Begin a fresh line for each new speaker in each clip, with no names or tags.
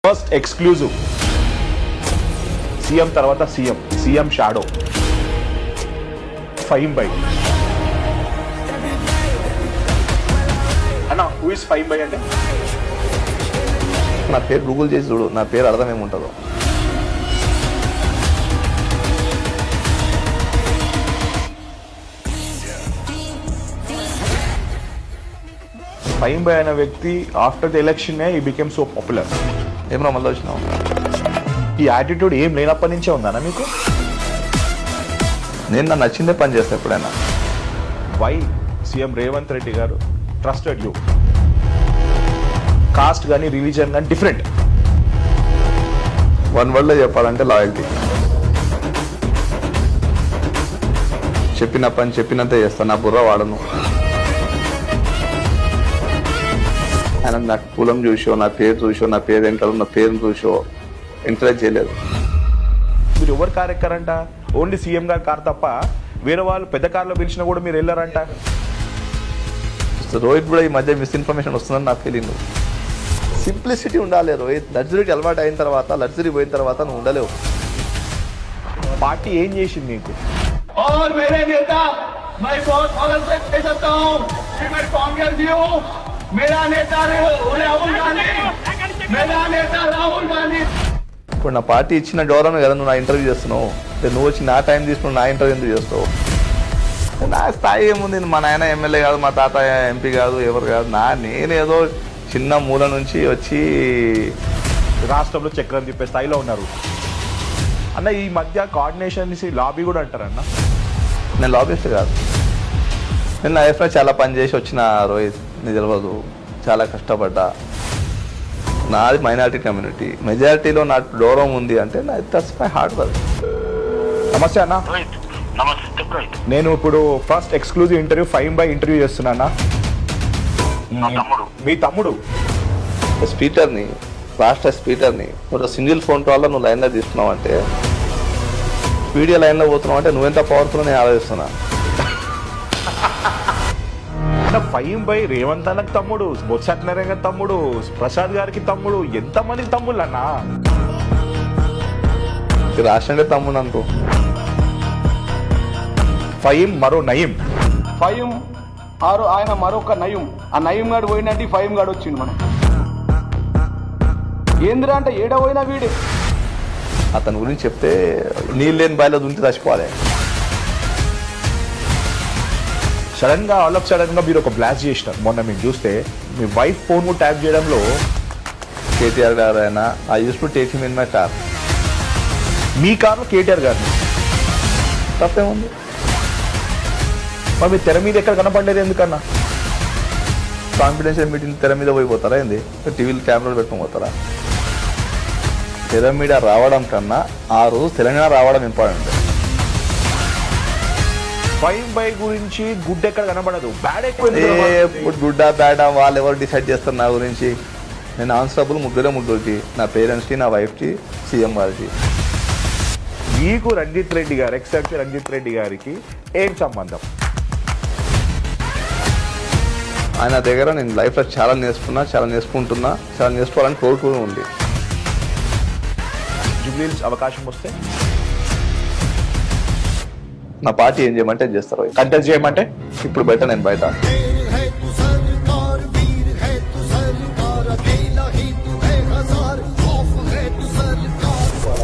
First exclusive CM తర్వాత CM shadow ఫైమ్ by అన్న who is ఫైమ్ by అంటే
నా పేరు గూగుల్ చేసి చూడు, నా పేరు అర్థం ఏముంటుందో.
ఫైమ్ బై అనే వ్యక్తి ఆఫ్టర్ ది ఎలక్షన్ ఈ బికెమ్ సో పాపులర్.
ఏమన్నా మళ్ళీ వచ్చినావు?
ఈ యాటిట్యూడ్ ఏం లేనప్పటి నుంచే ఉందన్న మీకు?
నేను నా నచ్చిందే పని చేస్తాను ఎప్పుడైనా.
వై సీఎం రేవంత్ రెడ్డి గారు ట్రస్టెడ్ యూ? కాస్ట్ కానీ రిలీజన్ కానీ డిఫరెంట్.
వన్ వర్డ్లో చెప్పాలంటే లాయల్టీ. చెప్పిన పని చెప్పినంతే చేస్తాను, నా బుర్ర వాడను. ఆయన నాకు కులం చూసో, నా పేరు చూసో, నా పేరు ఏంటారు, నా పేరుని చూసో ఎంకరేజ్ చేయలేదు.
మీరు ఎవరు కార్ ఎక్కారంట? ఓన్లీ సీఎం గారు కార్ తప్ప వేరే వాళ్ళు పెద్ద కార్లో పిలిచినా కూడా మీరు వెళ్ళారంట.
రోహిత్ కూడా ఈ మధ్య మిస్ఇన్ఫర్మేషన్ వస్తుందని నా ఫీలింగ్. సింప్లిసిటీ ఉండాలి రోహిత్. లగ్జరీకి అలవాటు అయిన తర్వాత, లగ్జరీ పోయిన తర్వాత నువ్వు ఉండలేవు.
పార్టీ ఏం చేసింది నీకు?
और मेरे नेता मैं बहुत फौरन से कह सकता हूँ कि मैं कांग्रेस ही हूँ. मेरा नेता राहुल गांधी, मेरा नेता राहुल गांधी.
ఇప్పుడు నా పార్టీ ఇచ్చిన గౌరవం కదా నువ్వు నా ఇంటర్వ్యూ చేస్తున్నావు. నువ్వు వచ్చి నా టైం తీసుకుని నా ఇంటర్వ్యూ ఎందుకు చేస్తావు? నా స్థాయి ఏముంది? మా నాయన ఎమ్మెల్యే కాదు, మా తాత ఎంపీ కాదు, ఎవరు కాదు. నేనేదో చిన్న మూల నుంచి వచ్చి
రాష్ట్రంలో చక్రం తిప్పే స్థాయిలో ఉన్నారు అన్న. ఈ మధ్య కోఆర్డినేషన్ లాబీ కూడా అంటారన్న.
నేను లాబిస్ట్ కాదు. నేను నా లైఫ్లో చాలా పని చేసి వచ్చిన రోహిత్, నీకు తెలియదు. చాలా కష్టపడ్డా. నాది మైనారిటీ కమ్యూనిటీ, మెజారిటీలో నాకు గౌరవం ఉంది అంటే నా దట్స్ మై హార్డ్ వర్క్.
నమస్తే అన్న.
నమస్తే.
నేను ఇప్పుడు ఫస్ట్ ఎక్స్క్లూజివ్ ఇంటర్వ్యూ ఫైమ్ బై ఇంటర్వ్యూ చేస్తున్నా. మీ తమ్ముడు
స్పీకర్ని, రాష్ట్ర స్పీకర్ని ఒక సింగిల్ ఫోన్ కాల్లో నువ్వు లైన్లో తీసుకున్నావు అంటే, వీడియో లైన్లో పోతున్నావు అంటే నువ్వెంత పవర్ఫుల్ నేను ఆలోచిస్తున్నా.
ఫైమ్ బై రేవంత్ అన్నకు తమ్ముడు, బొత్స సత్యనారాయణ తమ్ముడు, ప్రసాద్ గారికి తమ్ముడు, ఎంతమంది తమ్ముళ్ళు అన్న?
రాష్ట్రంగా తమ్ముడు అనుకో.
ఫైమ్ మరో నయం.
ఫైమ్ ఆయన మరొక నయం. ఆ నయం గాడు పోయినట్టు ఫైమ్ గాడు వచ్చిండు. మనం ఏందిరా అంటే ఏడ పోయినా వీడే.
అతని గురించి చెప్తే నీళ్ళు లేని బాయిలో దుంటి చచ్చిపోవాలి.
సడన్ గా ఆల్ ఆఫ్ సడన్ గా మీరు ఒక బ్లాస్ట్ చేసినారు. మొన్న మేము చూస్తే మీ వైఫ్ ఫోన్ ట్యాప్ చేయడంలో
కేటీఆర్ గారు అయినా I used to take him in my car.
మీ కార్లో కేటీఆర్ గారిని
తప్పేముంది?
మరి మీ తెర మీద ఎక్కడ కనపడలేదు ఎందుకన్నా?
కాన్ఫిడెన్షియల్ మీటింగ్ తెర మీద పోయిపోతారా ఏంది? టీవీలో కెమెరాలు పెట్టుకొని పోతారా? తెర మీద రావడం కన్నా ఆ రోజు తెలంగాణ రావడం ఇంపార్టెంట్.
ఫైమ్ బై గురించి గుడ్ ఎక్కడ కనబడదు, బ్యాడ్ ఎక్కువ.
గుడ్డా బ్యాడా వాళ్ళు ఎవరు డిసైడ్ చేస్తారు నా గురించి? నేను ఆన్సరబుల్ ముగ్గురికి, నా పేరెంట్స్కి, నా వైఫ్కి, సీఎం గారికి.
మీకు రంజిత్ రెడ్డి గారు, ఎక్సెప్ట్ రంజిత్ రెడ్డి గారికి ఏం సంబంధం?
ఆయన దగ్గర నేను లైఫ్లో చాలా నేర్చుకుంటున్నా, చాలా నేర్చుకోవాలని కోరుకుని ఉంది.
జూబ్లీహిల్స్ అవకాశం వస్తే
నా పార్టీ ఏం చేయమంటే చేస్తారు.
కంటెస్ట్ చేయమంటే
ఇప్పుడు బయట నేను బయట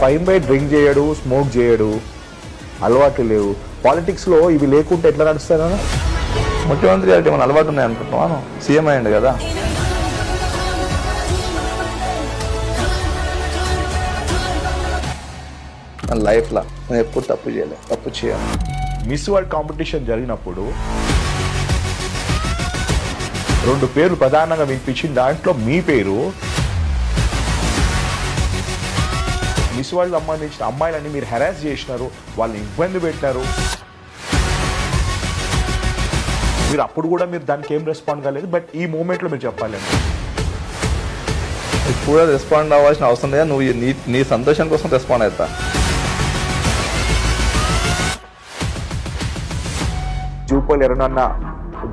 ఫైమ్ బై డ్రింక్ చేయడు, స్మోక్ చేయడు, అలవాట్లు లేవు. పాలిటిక్స్ లో ఇవి లేకుంటే ఎట్లా నడుస్తారన్న?
ముఖ్యమంత్రి గారికి ఏమైనా అలవాటు ఉన్నాయి అనుకుంటున్నాను. సీఎం అయ్యండి కదా. నా లైఫ్లో నేను ఎప్పుడు తప్పు చేయను.
మిస్ వరల్డ్ కాంపిటీషన్ జరిగినప్పుడు 2 పేర్లు ప్రధానంగా వినిపించింది. దాంట్లో మీ పేరు. మిస్ వరల్డ్ సంబంధించిన అమ్మాయిలని మీరు హెరాస్ చేసినారు, వాళ్ళని ఇబ్బంది పెట్టినారు. మీరు అప్పుడు కూడా మీరు దానికి ఏం రెస్పాండ్ కాలేదు. బట్ ఈ మూమెంట్లో మీరు చెప్పాలండి.
ఇప్పుడు రెస్పాండ్ అవ్వాల్సిన అవసరం లేదా? నువ్వు నీ సంతోషం కోసం రెస్పాండ్ అవుతా.
జూపల్లి ఎర్రనన్న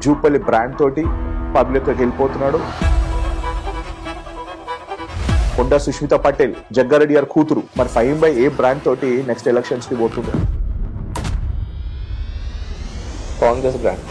జూపల్లి బ్రాండ్ తోటి పబ్లిక్లోకి వెళ్ళిపోతున్నాడు. కొండ సుష్మిత పటేల్ జగ్గారెడ్డి గారి కూతురు. మరి ఫైమ్ బై ఏ బ్రాండ్ తోటి నెక్స్ట్ ఎలక్షన్స్ కి పోతుంది?
కాంగ్రెస్ బ్రాండ్.